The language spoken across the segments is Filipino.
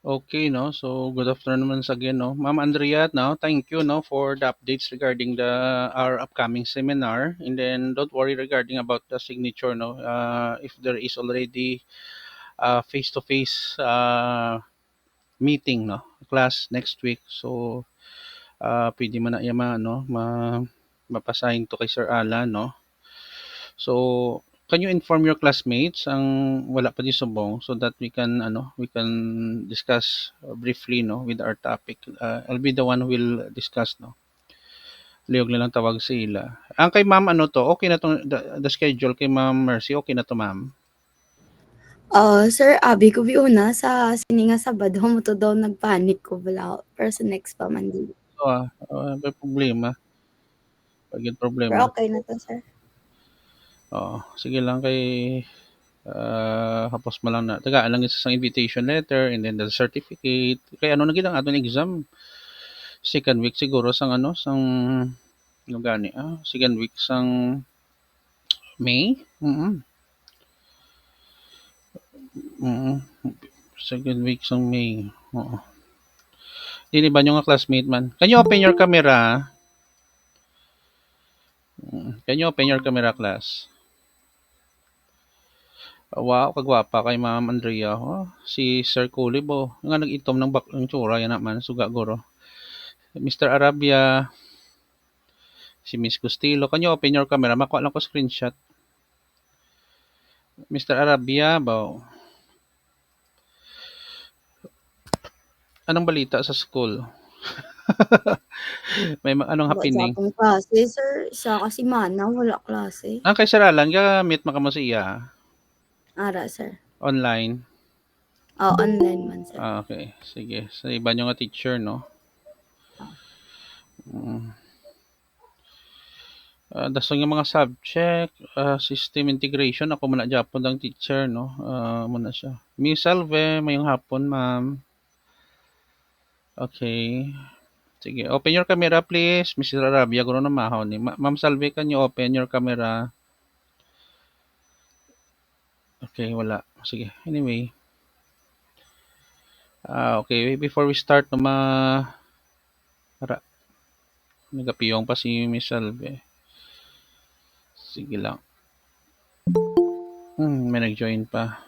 Okay, no. So good afternoon once again, no. Ma'am Andrea, no. Thank you, no, for the updates regarding the our upcoming seminar. And then don't worry regarding about the signature, no. If there is already face-to-face meeting, no, class next week. So pwede man na yama, no, mapasahin to kay Sir Alan, no. So, can you inform your classmates ang wala pa di subong so that we can discuss briefly no with our topic. I'll be the one who will discuss no. Liyog na lang tawag sa ila. Ang kay ma'am ano to, okay na tong the schedule kay ma'am Mercy, okay na to ma'am. Sir abi ko una sa sini nga Sabado mo to daw nagpanik ko bala pero sa next pa man di. May problema. Pagid Pero problema. okay na to, sir. Oo, sige lang kay hapos mo lang na tagaan lang isa sang invitation letter and then the certificate. Kaya ano na gid ang aton exam. Second week siguro sang ano, ano gani, second week sang May? Mm. Second week sang May, oo. Dili ba niyo nga classmate man? Can you open your camera? Can you open your camera, class? Wow, kagwapa kay Ma'am Andrea. Oh, si Sir Kulibo. Nga nag-itom ng ng tsura yan naman. Suga guro. Mr. Arabia, si Miss Gustilo. Can you open your camera? Makuha lang ko screenshot. Mr. Arabia, ba? Anong balita sa school? May anong Wa happening? gyapon klase, sir. Isa ka semana wala klase. Kay Sir Alan, meet mo ka mo siya Ara, sir. online. Online man, sir. Okay. Sige. Sa iba nyo nga teacher, no? Ah. Mm. Daso nga mga subject, system integration, ako muna Japon ang teacher, no? Muna siya. Miss Salve, mayong hapon, ma'am. Okay. Sige, open your camera, please. Mrs. Arabia, guro na mahaw ni. Ma'am Salve, can you open your camera? Okay, wala. Sige, anyway. Okay, before we start, no, nagapiyong pa si Miss Salve. Sige lang. May nag-join pa.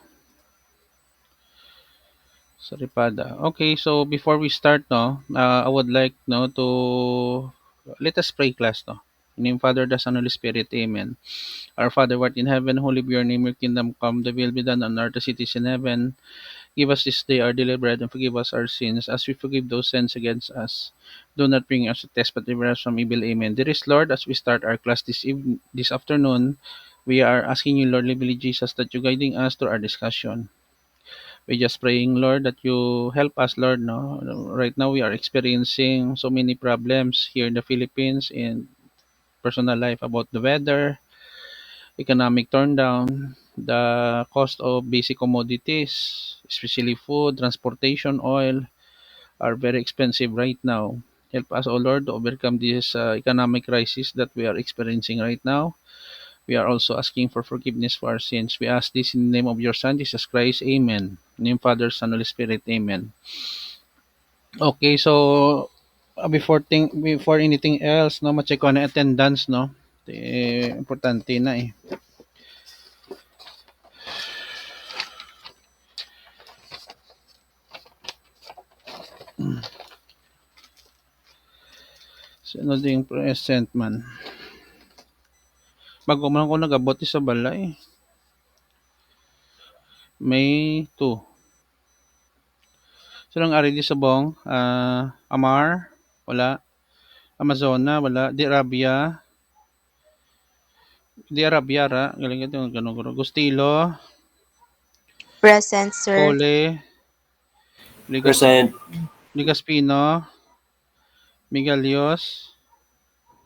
Saripada. Okay, so before we start, no, I would like, no, to let us pray, class, no. In the name of Father, the Son, Holy Spirit, Amen. Our Father, who art in heaven, holy be your name, your kingdom come, the will be done on earth as it is in heaven. Give us this day our daily bread, and forgive us our sins, as we forgive those sins against us. Do not bring us to test, but deliver us from evil. Amen. Dearest Lord, as we start our class this afternoon, we are asking you, Lord, lively Jesus, that you guiding us through our discussion. We just praying, Lord, that you help us, Lord. No, right now we are experiencing so many problems here in the Philippines in personal life about the weather, economic turndown, the cost of basic commodities, especially food, transportation, oil, are very expensive right now. Help us, O Lord, to overcome this economic crisis that we are experiencing right now. We are also asking for forgiveness for our sins. We ask this in the name of your Son, Jesus Christ. Amen. In the name of Father, Son, Holy Spirit. Amen. Okay, so before anything else, no, ma-check ko na attendance, no. Importante na eh. Sino din present man? Bago man ako nagabot sa balay. May 2. Sino ang ari di sabong? Amar? Wala. Amazona? Wala. Di Arabia? Di Arabia ra. Galing ito yung ganun. Gustilo? Present, sir. Cole? Present. Ligaspino? Migalios?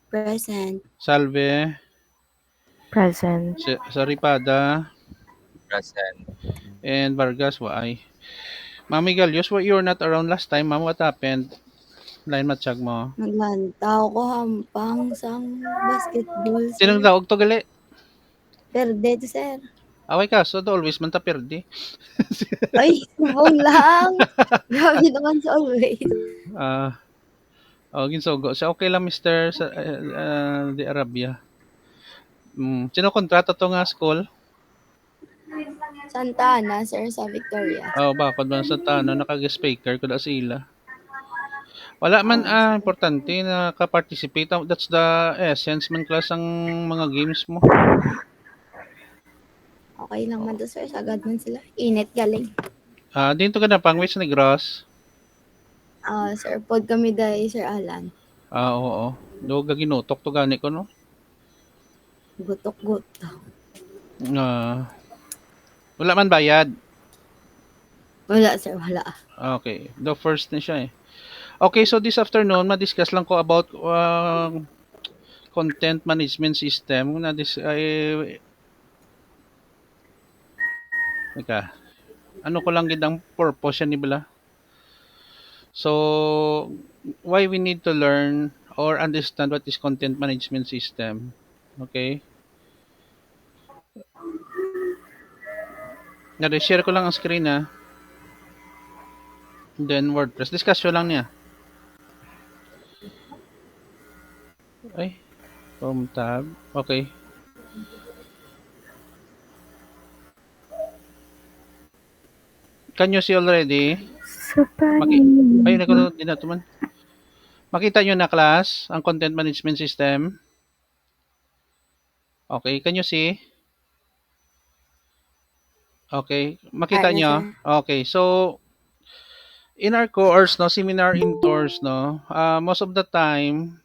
Present. Salve? Present. Saripada? Present. And Vargas? Why? Ma'am Migalios, you were not around last time, ma'am. What happened? Line matchag mo. Naglantaw ko hampang sang basketball, Sinong sir. daog to gali? Perde to, sir. Away ka, so always man ta perdi. Ay, subong lang. Grabe naman sa always. Ah, ginsugo siya. Okay lang mister sa di Arabia. Sino kontrata to nga school? Santa Ana, sir, sa Victoria. Bakod man sa tano nakag-speaker ko da sila. Wala man Sir. importante na ka-participate. That's the essence man class ang mga games mo. Okay lang man to, sir. Sagad man sila. Init galing. Dito ka na pangwis ni Gross. Sir, pod kami dahil Sir Alan. Oo. Do ginutok to gani ko no. Gutok-gutok. Ah, wala man bayad. Wala, sir. Wala. Okay. The first na siya eh. Okay, so this afternoon, ma-discuss lang ko about content management system. Ano ko lang gid ang purpose yan ni Bala. So, why we need to learn or understand what is content management system. Okay? Na-share ko lang ang screen ha. Then WordPress. Discussion lang niya. Ay, home tab. Okay. Can you see already? Ayun, ako din na tuman. Makita nyo na class, ang content management system. Okay, can you see? Okay, makita Ano, nyo? sir? Okay, so in our course, no, seminar in tours, no, most of the time,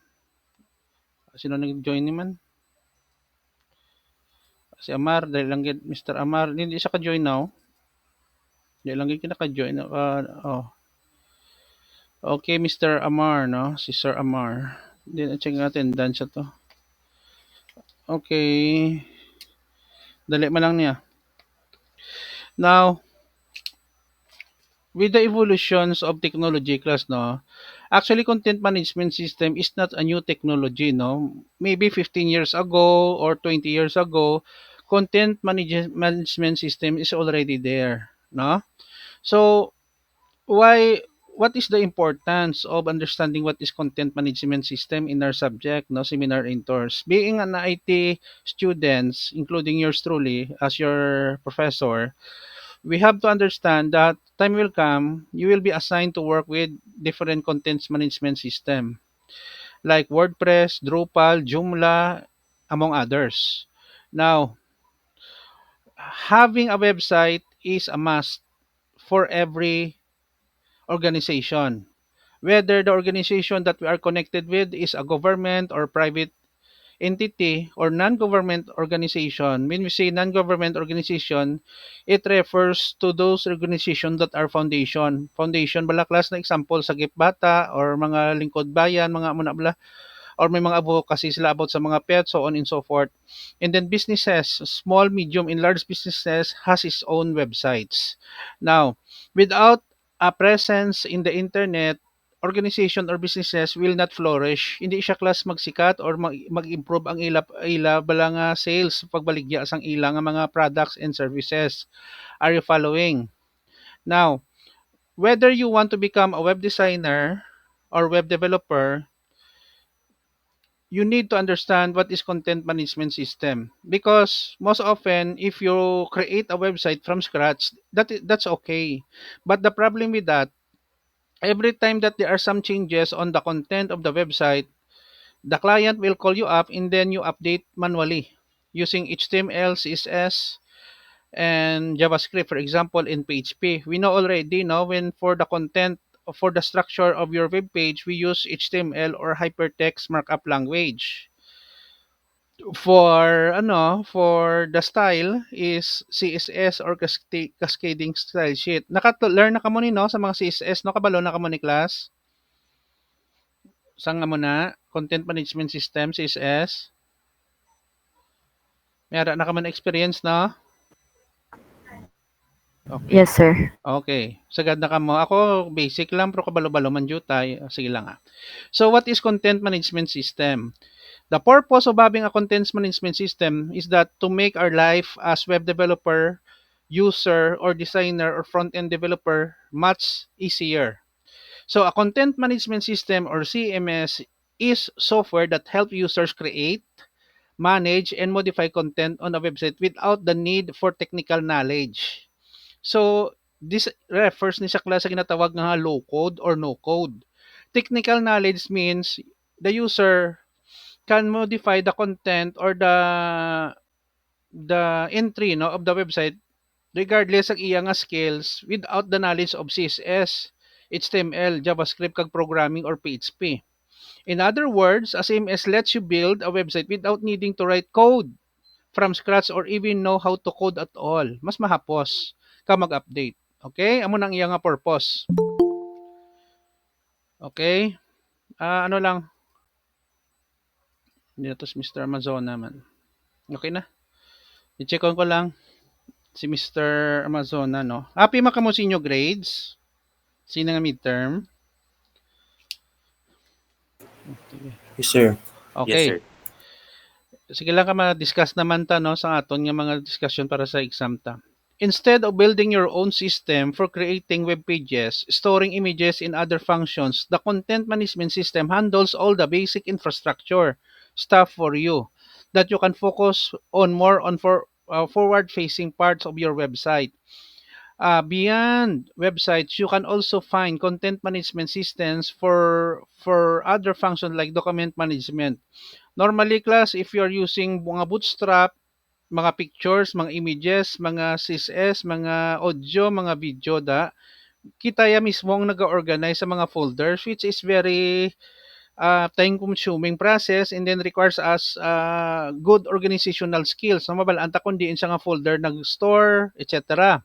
sino nag-join naman? Si Amar, dahil lang Mr. Amar, hindi siya ka-join now. Dahil lang yun ka-join. Okay, Mr. Amar, no? Si Sir Amar. Hindi na check natin, attendance to. Okay. Dali man lang niya. Now, with the evolutions of technology class, no, actually content management system is not a new technology, no. Maybe 15 years ago or 20 years ago, management system is already there, no. So why what is the importance of understanding what is content management system in our subject, no, seminar intros? Being an IT students, including yours truly as your professor, we have to understand that time will come, you will be assigned to work with different contents management system like WordPress, Drupal, Joomla, among others. Now, having a website is a must for every organization. Whether the organization that we are connected with is a government or private entity or non-government organization. When we say non-government organization, it refers to those organizations that are foundation. Foundation, bala class na example sa Gipbata or mga lingkod bayan, mga muna bala, or may mga advocacy sila about sa mga pets, so on and so forth. And then businesses, small, medium, and large businesses has its own websites. Now, without a presence in the internet, organization or businesses will not flourish. Hindi siya class magsikat or mag-improve ang ila bala nga sales pagbaligya sang ila nga mga products and services. Are you following? Now, whether you want to become a web designer or web developer, you need to understand what is content management system, because most often if you create a website from scratch, that's okay, but the problem with that, every time that there are some changes on the content of the website, the client will call you up and then you update manually using HTML, CSS, and JavaScript. For example, in PHP, we know already, no, when for the content, for the structure of your web page, we use HTML or hypertext markup language. For the style is CSS or cascading style sheet. Learn na kamo ni, no, sa mga CSS, no, kabalo na kamo ni class. Sang mo na content management system CSS. Mayara na kamo na experience, no? Okay. Yes, sir. Okay. Sagad na kamo. Ako basic lang pero kabalo-balo man jud tay. Sige lang ah. So what is content management system? The purpose of having a content management system is that to make our life as web developer, user, or designer or front-end developer much easier. So a content management system or CMS is software that help users create, manage, and modify content on a website without the need for technical knowledge. So this refers ni sa klase ginatawag nga low code or no code. Technical knowledge means the user can modify the content or the entry no of the website regardless ng iya nga skills without the knowledge of CSS, HTML, JavaScript kag programming or PHP. In other words, a CMS lets you build a website without needing to write code from scratch or even know how to code at all. Mas mahapos ka mag-update. Okay? Amo nang iya nga purpose. Okay? Ano lang, dito si Mr. Amazon naman. Okay na. I-check on ko lang si Mr. Amazona, no? Happy makamo sa inyo grades. Sino nga midterm? Yes, sir. Yes, Okay. sir. Sige lang ka ma-discuss naman ta no sa aton nga mga discussion para sa exam ta. Instead of building your own system for creating web pages, storing images and other functions, the content management system handles all the basic infrastructure stuff for you that you can focus on more on forward-facing parts of your website. Beyond websites, you can also find content management systems for other functions like document management. Normally, class, if you're using mga Bootstrap, mga pictures, mga images, mga CSS, mga audio, mga video kita ya mismo ang nag-organize sa mga folders which is very time-consuming process and then requires us good organizational skills. So, mabalanta kung diin siya nga folder nag-store, etc.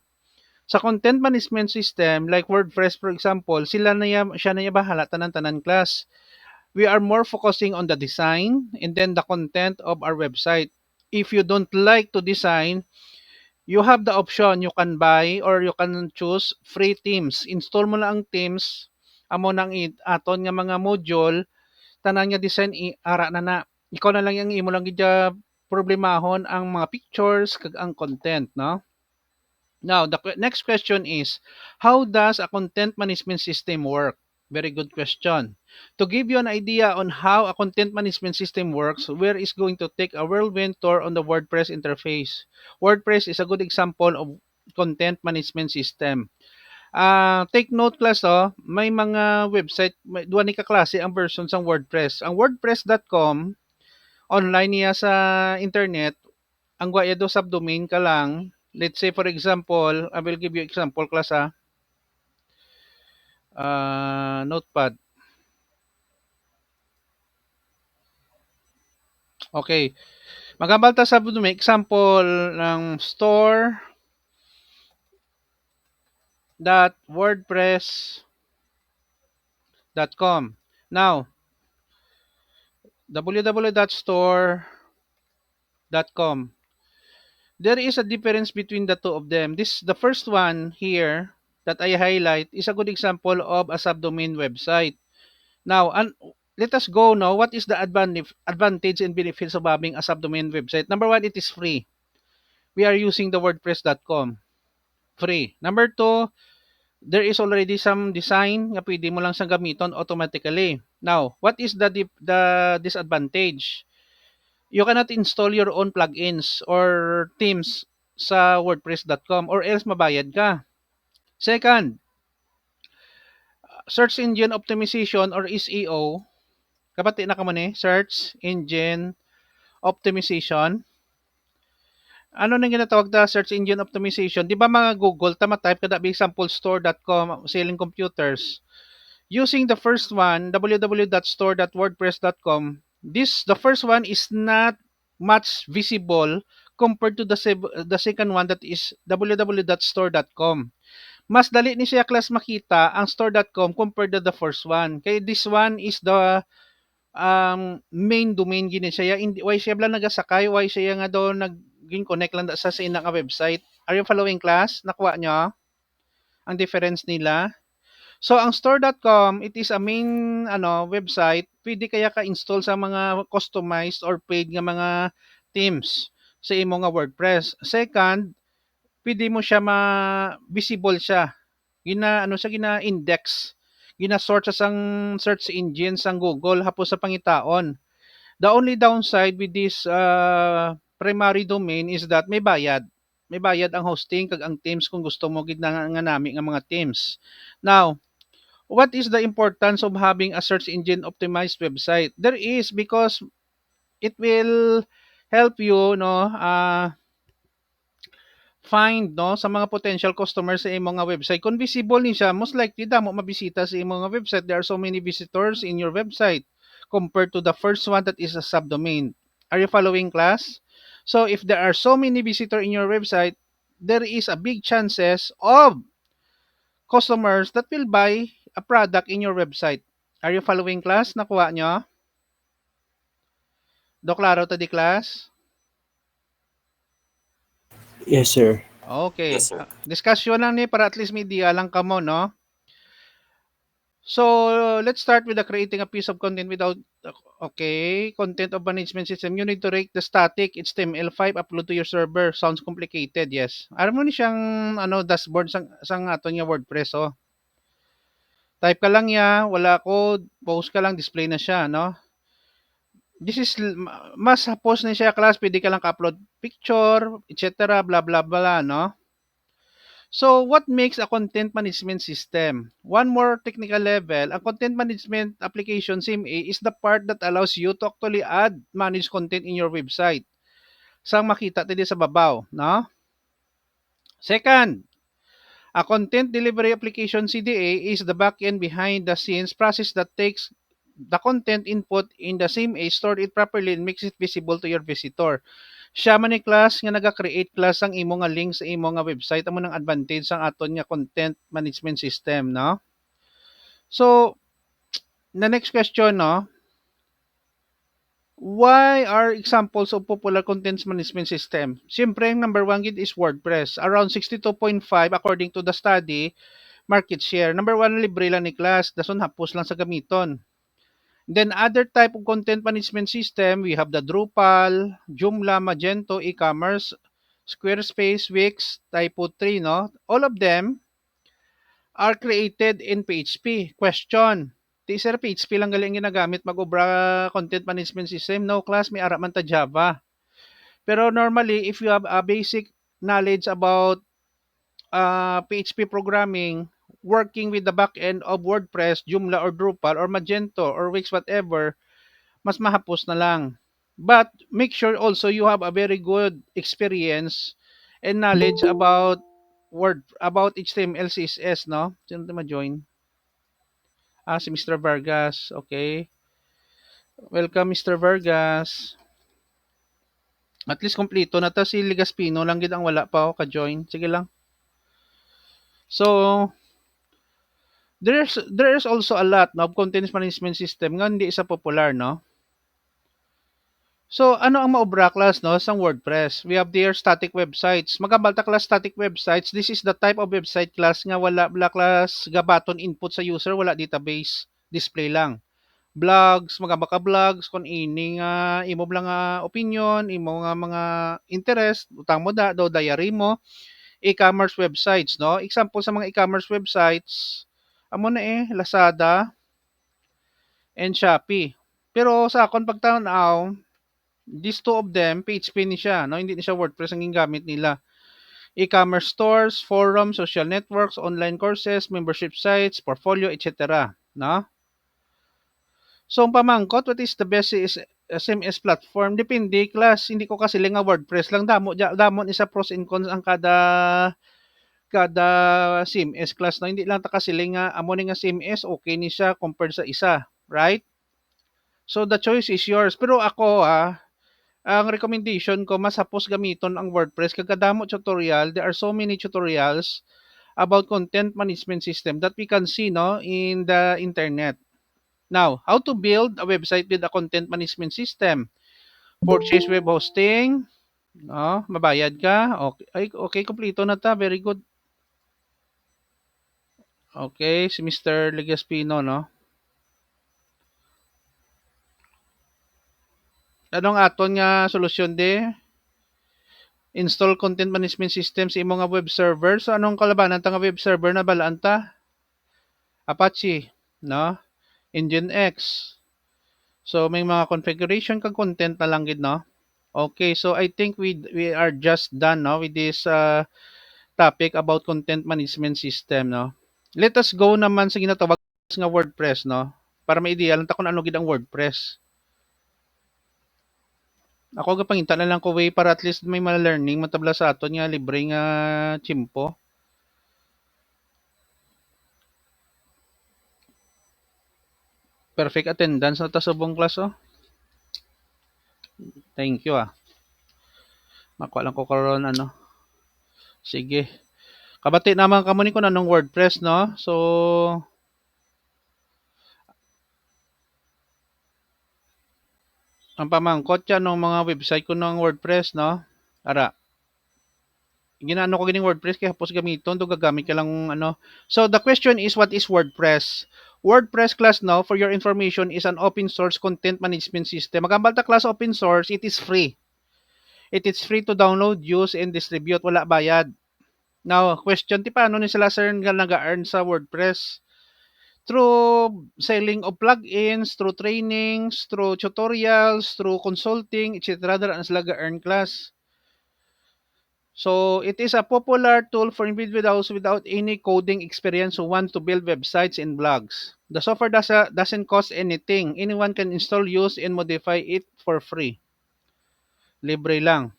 Sa content management system like WordPress for example, siya na ya bahala tanan-tanan class. We are more focusing on the design and then the content of our website. If you don't like to design, you have the option you can buy or you can choose free themes. Install mo lang ang themes amo nang aton nga mga module tanan nga design ara na. Ikaw na lang yang imo lang gid problemahon ang mga pictures kag ang content, no? Now, the next question is, how does a content management system work? Very good question. To give you an idea on how a content management system works, we're is going to take a whirlwind tour on the WordPress interface. WordPress is a good example of content management system. Take note class, may mga website, duwa ni kaklase ang version sa WordPress. Ang wordpress.com, online niya sa internet, ang gwaya do subdomain ka lang. Let's say for example, I will give you example class notepad. Okay. Magambal ta sa subdomain example ng store.wordpress.com. Now, www.store.com. There is a difference between the two of them. The first one here that I highlight is a good example of a subdomain website. Now, let us go now. What is the advantage and benefits of having a subdomain website? Number one, it is free. We are using the WordPress.com. Free. Number two, there is already some design nga pwede mo lang siyang gamiton automatically. Now, what is the disadvantage? You cannot install your own plugins or themes sa wordpress.com or else mabayad ka. Second, search engine optimization or SEO. Kapati na ka man search engine optimization. Ano nang ginatawag na search engine optimization? Di ba mga Google, type ka na example store.com, selling computers. Using the first one, www.store.wordpress.com, the first one is not much visible compared to the second one that is www.store.com. Mas dali ni siya class makita ang store.com compared to the first one. Kaya this one is the main domain gini siya. Hindi why siya bla nagasakay, why siya nga daw naging connect lang sa ina nga website. Are you following class? Nakuha nyo ang difference nila? So ang store.com, it is a main website, pwede kaya ka-install sa mga customized or paid nga mga themes sa imo nga WordPress. Second, pwede mo siya visible siya. Siya gina-index. Gina-sort sa sang search engine sang Google hapos sa pangitaon. The only downside with this primary domain is that may bayad. May bayad ang hosting kag ang themes kung gusto mo gid nga nami nga mga themes. Now, what is the importance of having a search engine optimized website? There is, because it will help you find sa mga potential customers sa imong nga website. Kung visible ni siya, most likely damo mabisita sa imong nga website. There are so many visitors in your website compared to the first one that is a subdomain. Are you following, class? So if there are so many visitors in your website, there is a big chances of customers that will buy a product in your website. Are you following, class? Nakuha nyo? Do klaro ta di, class? Yes, sir. Okay. Discussion lang ni para at least may idea lang kamo, no? So, let's start with the creating a piece of content without, okay, content of management system. You need to rake the static HTML5, upload to your server. Sounds complicated, yes. Aram mo ni siyang dashboard sang ato nga WordPress, oh. Type ka lang ya, wala code, post ka lang, display na siya, no? This is mas post na siya, class, pwede ka lang ka-upload picture, etc. blah blah blah, no? So, what makes a content management system? One more technical level, a content management application CMA is the part that allows you to actually add, manage content in your website. Sang makita tayo sa babaw, no? Second, a content delivery application CDA is the backend behind the scenes process that takes the content input in the CMA, stored it properly, and makes it visible to your visitor. Siya man ni class nga naga-create class ang imo nga link sa imo nga website, amo nang advantage sang aton nga content management system, no? So, the next question, no? Why are examples of popular content management system? Siyempre, ang number one gid is WordPress. Around 62.5 according to the study, market share. Number one, libre lang ni class. Dason hapos lang sa gamiton. Then other type of content management system, we have the Drupal, Joomla, Magento, e-commerce, Squarespace, Wix, Typo 3, no? All of them are created in PHP. Question: Di sir, PHP lang galing ginagamit mag-obra content management system? No, class, may ara man ta Java. Pero normally, if you have a basic knowledge about PHP programming, working with the back end of WordPress, Joomla or Drupal or Magento or Wix, whatever, mas mahapos na lang. But make sure also you have a very good experience and knowledge about HTML, CSS, no? Sino na ma-join? Si Mr. Vargas. Okay. Welcome, Mr. Vargas. At least kompleto na ta, si Ligaspino lang gid ang wala pa ako ka-join. Sige lang. So, there's also a lot of content management system nga hindi isa popular, no? So, ano ang maobra class, no, sa WordPress? We have their static websites. Magabalta class static websites. This is the type of website class nga wala class gabaton input sa user, wala database, display lang. Blogs, magabaka blogs kung ini nga imo lang nga opinion, imo nga mga interest, utang mo do diary mo, e-commerce websites, no? Example sa mga e-commerce websites, amo na Lazada and Shopee. Pero sa akon pagtanaw, these two of them, PHP ni siya, no? Hindi ni siya WordPress ang gingamit nila. E-commerce stores, forums, social networks, online courses, membership sites, portfolio, etc. No? So, ang pamangkot, what is the best is SMS platform? Depende, class. Hindi ko kasi nga WordPress lang. Damo isa pros and cons ang kada CMS class. No? Hindi lang ta kasi nga, amo ni nga CMS, okay ni siya compared sa isa. Right? So, the choice is yours. Pero ako, ang recommendation ko, mas hapos gamiton ang WordPress. Kagkadamo tutorial, there are so many tutorials about content management system that we can see, no, in the internet. Now, how to build a website with a content management system? Purchase web hosting, no, mabayad ka. Okay, okay, kompleto na ta. Very good. Okay, si Mr. Legaspino, no? Anong aton nga solusyon de? Install content management system sa imong nga web server. So anong kalabanan ta nga web server na balaan ta? Apache, no? Nginx. So may mga configuration kag content na lang gid, no? Okay, so I think we are just done, no, with this topic about content management system, no. Let us go naman sa ginatawag nga WordPress, no. Para ma-ideal ta kung ano gid ang WordPress. Ako gapangita na lang ko way para at least may ma-learning matabla sa aton nga libre nga chimpo. Perfect attendance na ta sa buong class, oh. Thank you, ah. Makuha lang ko karon ano. Sige. Kabati naman kamo ni kung anong WordPress, no. So ang pamangkot yan ng mga website ko ng WordPress, no. Ara, ginaano ko gining WordPress kaya hapos gamiton do gagamit ka lang ano. So the question is, what is WordPress? WordPress class now, for your information, is an open source content management system. Magambal ta class open source, it is free. It is free to download, use, and distribute. Wala bayad. Now, question ti paano ni sila sir nga nag-earn sa WordPress? Through selling of plugins, through trainings, through tutorials, through consulting, etc. Dara na sila ga-earn class. So it is a popular tool for individuals without any coding experience who want to build websites and blogs. The software doesn't cost anything. Anyone can install, use, and modify it for free. Libre lang.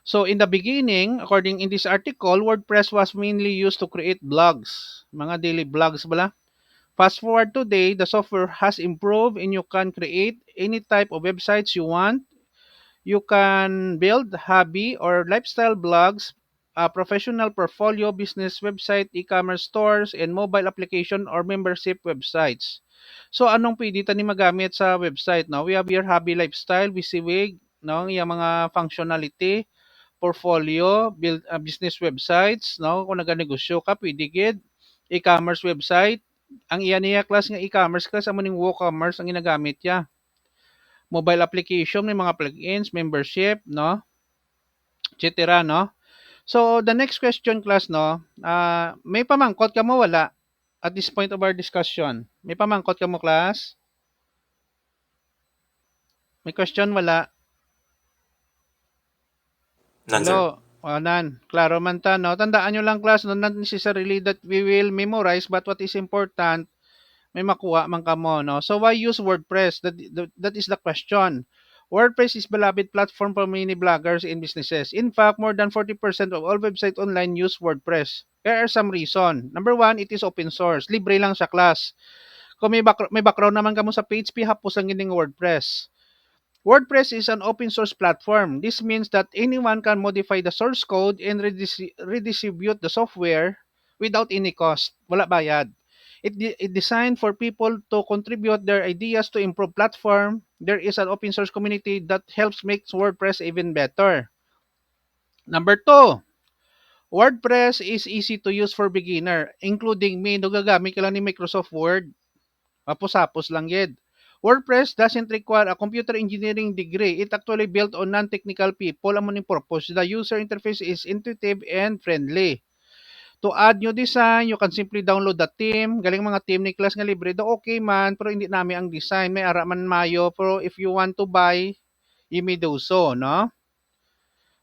So in the beginning, according in this article, WordPress was mainly used to create blogs. Mga daily blogs bala. Fast forward today, the software has improved and you can create any type of websites you want. You can build hobby or lifestyle blogs, a professional portfolio, business website, e-commerce stores, and mobile application or membership websites. So anong pwede tani magamit sa website, no? We have your hobby lifestyle, WYSIWYG, no? Yung mga functionality, portfolio, build business websites, no? Kung naganegosyo ka, pwede gid. E-commerce website, ang iya niya class nga e-commerce class amo ning WooCommerce ang ginagamit ya. Mobile application, may mga plugins, membership, no? Etc., no? So, the next question, class, no? May pamangkot ka mo, wala? At this point of our discussion. May pamangkot ka mo, class? May question, wala? None, sir. Hello? Nan. Klaro man ta, no? Tandaan nyo lang, class, no? Not necessarily that we will memorize, but what is important, may makuha man ka mo, no? So, why use WordPress? That is the question. WordPress is beloved platform for many bloggers and businesses. In fact, more than 40% of all websites online use WordPress. There are some reason. Number one, it is open source. Libre lang sa class. Kung may background naman kamo sa PHP, hapos lang yun yung WordPress. WordPress is an open source platform. This means that anyone can modify the source code and redistribute the software without any cost. Wala bayad. It designed for people to contribute their ideas to improve platform. There is an open source community that helps make WordPress even better. Number two, WordPress is easy to use for beginner, including me. No gagamit ka lang ni Microsoft Word. Mapos-hapos lang yun. WordPress doesn't require a computer engineering degree. It actually built on non-technical people. Amo ning purpose. The user interface is intuitive and friendly. To add new design, you can simply download the theme. Galing mga theme ni class nga libre. Do okay man, pero hindi namin ang design. May ara man mayo. Pero if you want to buy, you may do so, no?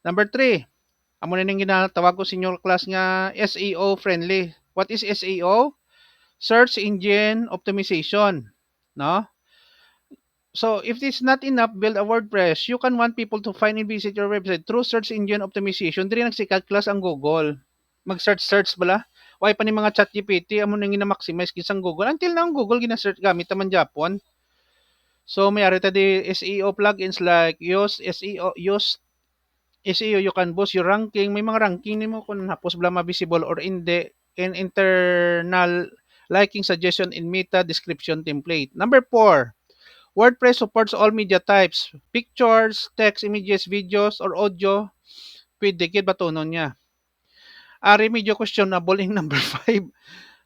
Number 3, amo na ning ginatawag ko senior class nga SEO friendly. What is SEO? Search Engine Optimization, no? So, if it's not enough, build a WordPress. You can want people to find and visit your website through search engine optimization. Diri nagsikat class ang Google. Mag-search bala. Why pa ni mga chat GPT, amo nang gina-maximize kisang Google. Until now, Google gina-search gamit naman Japon. So, may ari ta di SEO plugins like SEO, you can boost your ranking. May mga ranking nimo kung hapos bala ma-visible or hindi. And internal liking suggestion in meta description template. Number 4, WordPress supports all media types, pictures, text, images, videos, or audio. Pwede kid batunon niya. Ari medyo questionable in number 5.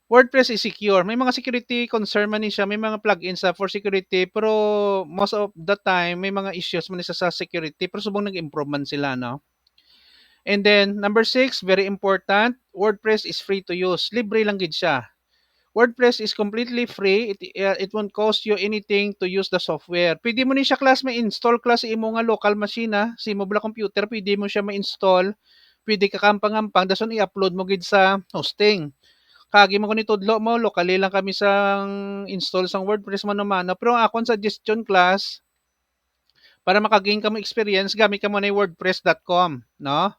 WordPress is secure. May mga security concern man ni siya, may mga plugins sa for security, pero most of the time may mga issues man siya sa security, pero subong nag-improve man sila, no? And then number 6, very important, WordPress is free to use. Libre lang gid siya. WordPress is completely free. It won't cost you anything to use the software. Pwede mo ni siya class ma-install class sa imo nga local machine ha, sa imo bala computer, pwede mo siya ma-install. Pwede ka kampang-ampang dason i-upload mo gid sa hosting. Kagi mo ko ni tudlo mo, lokali lang kami sang install sang WordPress mano-mano. Pero ang akong suggestion class, para makagain ka mo experience, gamit ka mo na yung wordpress.com, no?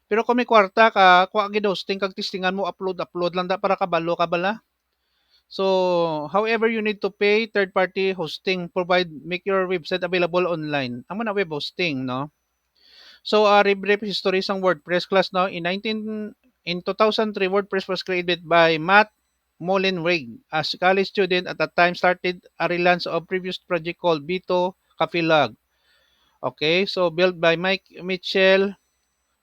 Pero kung may kwarta ka, kuha gid hosting kag testingan mo, upload lang da para kabalo ka bala. So, however, you need to pay third-party hosting, make your website available online. Amo na web hosting, no? So, brief history sang WordPress class, no? In 2003, WordPress was created by Matt Mullenweg, as a college student at that time started a relaunch of previous project called Bito Cafe Log. Okay, so built by Mike Mitchell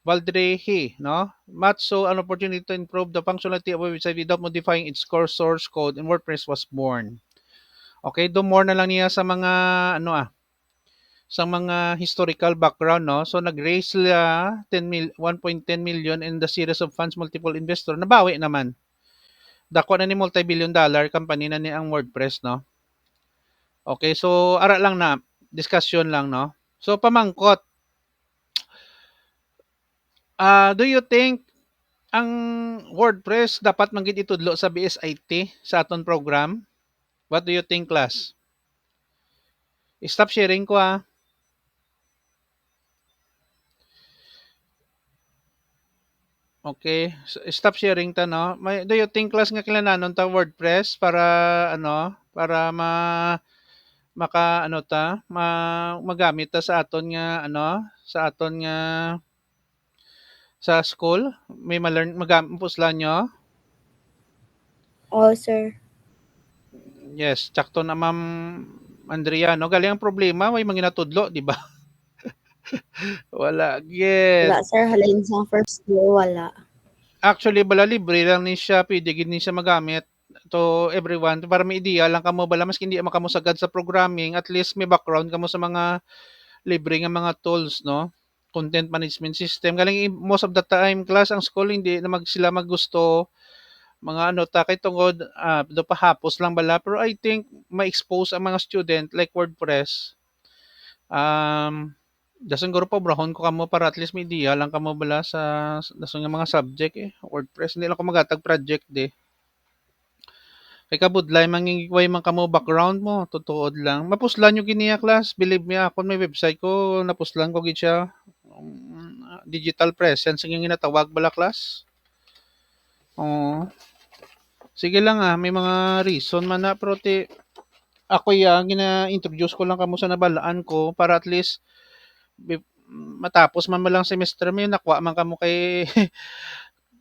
Valdrehe, no? Matt saw an opportunity to improve the functionality of a website without modifying its core source code, and WordPress was born. Okay, do more na lang niya sa mga sa mga historical background, no? So nag-raise sila 1.10 million in the series of funds multiple investor. Nabawi naman. Dako na ni multi-billion dollar company na ni ang WordPress, no? Okay, so ara lang na discussion lang, no? So pamangkot, do you think ang WordPress dapat manggid itudlo sa BSIT sa aton program? What do you think, class? Stop sharing ko ah. Okay, stop sharing ta, no? Do you think, class, nga kilananon ta WordPress para ano, para maka ano ta, magamit ta sa aton nga ano, sa aton nga sa school? May puslan nyo? Oo, sir. Yes, tsakto na, Ma'am Andrea, no? Galing ang problema, may mga natudlo, di ba? Wala, Wala, get. sir. Halain sa first year, wala. Actually, bala libre lang ni siya, pwede gid ni siya magamit to everyone. Para may idea lang kamo bala, maski hindi man kamo sagad sa programming, at least may background kamo sa mga libre nga mga tools, no? Content management system. Galing most of the time, class, ang school hindi na sila maggusto mga ano ta kay tungod do pahapos lang bala, pero I think ma-expose ang mga student like WordPress. Dason guro pa brahon ko kamo para at least may idea lang kamo bala sa dason nga mga subject WordPress hindi lang ko magatag project de. Kay kabudlay mangingikway man kamo background mo, tutuod lang. Mapuslan nyo giniya, class. Believe me, ako may website ko, napuslan ko gid siya. Digital presence ang ginatawag bala, class. Oo. Sige lang may mga reason man na, pero ako gina-introduce ko lang kamo sa nabalaan ko para at least matapos man lang semester mo yun, nakuha man kamo kay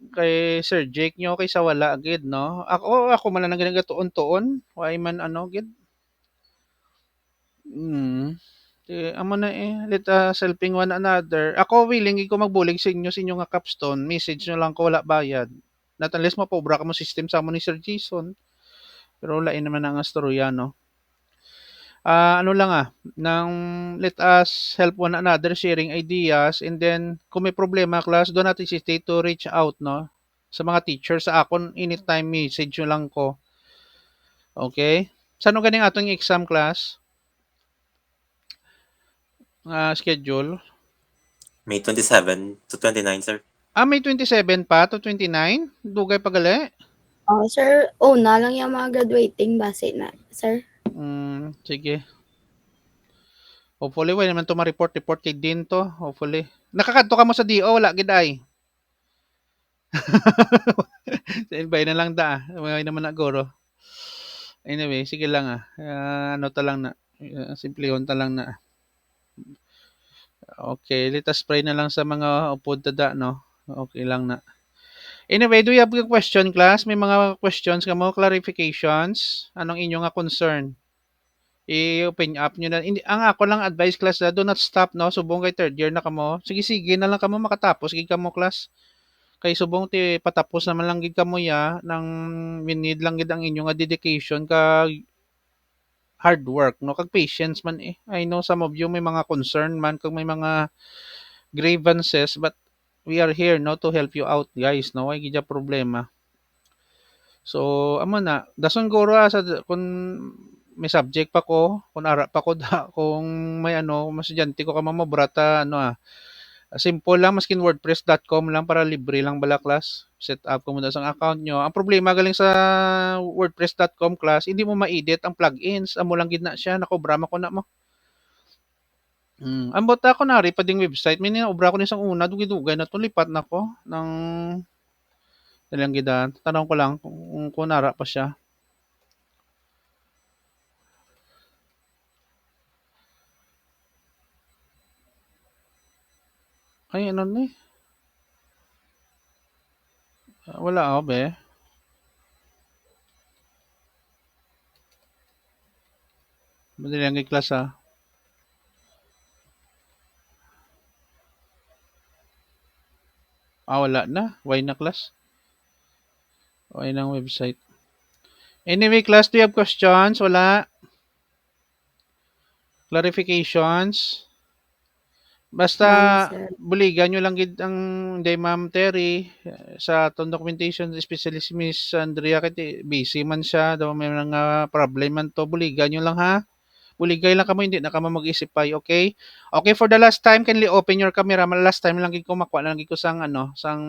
kay Sir Jake nyo kay sa wala gid, no? Ako man lang ginagatuon-tuon, why man ano gid. Amo na let us helping one another. Ako willing ko magbulig sa inyo nga capstone, message nyo lang ko wala bayad. Not unless mapobra ka mo system sa mo ni Sir Jason. Pero lain naman ang astorya, no? Ano lang nang let us help one another sharing ideas, and then kung may problema, class, do not hesitate to reach out, no? Sa mga teachers sa akon anytime message nyo lang ko. Okay? Sano ganing atong exam, class? Schedule? May 27 to 29, sir. May 27 pa to 29? Dugay pa gali? Oo, sir. Una lang yung mga graduating base na, sir. Sige. Hopefully, wala naman to ma-report kay din to. Hopefully. Nakakadto ka mo sa DO, wala gid ay. Invite na lang da. May naman na guro. Anyway, sige lang ano ta lang na. Simplehon ta lang na. Okay, let us pray na lang sa mga upod tada, no? Okay lang na. Anyway, do you have a question, class? May mga questions ka mo, clarifications? Anong inyong concern? I-open up nyo na. Ang ako lang advice, class, do not stop, no? Subong kay third year na kamo. Sige, na lang kamo makatapos. Sige kamo, class. Kay subong ti patapos naman lang gid kamuya ng we need lang gid ang inyo nga dedication kag hard work no kag patience man eh. I know some of you may mga concern man kag may mga grievances but we are here no to help you out guys no ay gid problema. So amo na dason guro sa kung may subject pa ko kung ara pa ko da kung may ano mas estudyante ko ka mamobrata ano simple lang maskin wordpress.com lang para libre lang bala class. Set up ko muna sa account nyo. Ang problema galing sa wordpress.com class, hindi mo ma-edit ang plugins. Amo lang gid na siya, nakobrama ko na mo. Ambot ako nari pa ding website, may naobra ko ni isang una, dugay-dugay na to lipat na ko ng nilang gidan. Tanong ko lang kung nara pa siya. Ay ano ni? Wala ako be. Madali lang kay class ah. Wala na. Why na class? Why na website? Anyway, class, do you have questions? Wala. Clarifications? Basta None, sir. buligan nyo lang gid ang day Ma'am Terry sa atong documentation specialist Miss Andrea kay busy man siya daw may mga problem man to buligan nyo lang ha. Buligay lang kamo hindi na kamo mag-isip pa okay? Okay for the last time kindly open your camera. Last time lang gid ko makuha lang gid ko sang ano sang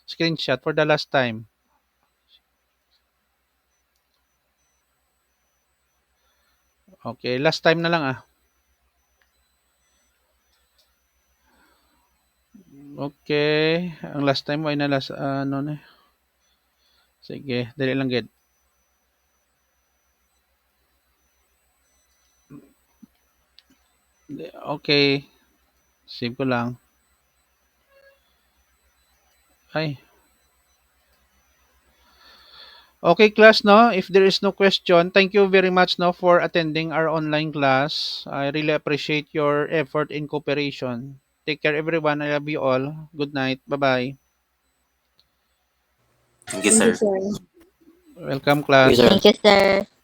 screenshot for the last time. Okay, last time na lang ah. Okay, ang last time ay na last ano na. Sige, dali lang gid. Okay, save ko lang. Ay. Okay, class, no? If there is no question, thank you very much, no, for attending our online class. I really appreciate your effort and cooperation. Take care, everyone. I love you all. Good night. Bye-bye. Thank you, Thank you, sir. sir. Welcome, Thank you, class. sir. Thank you, sir.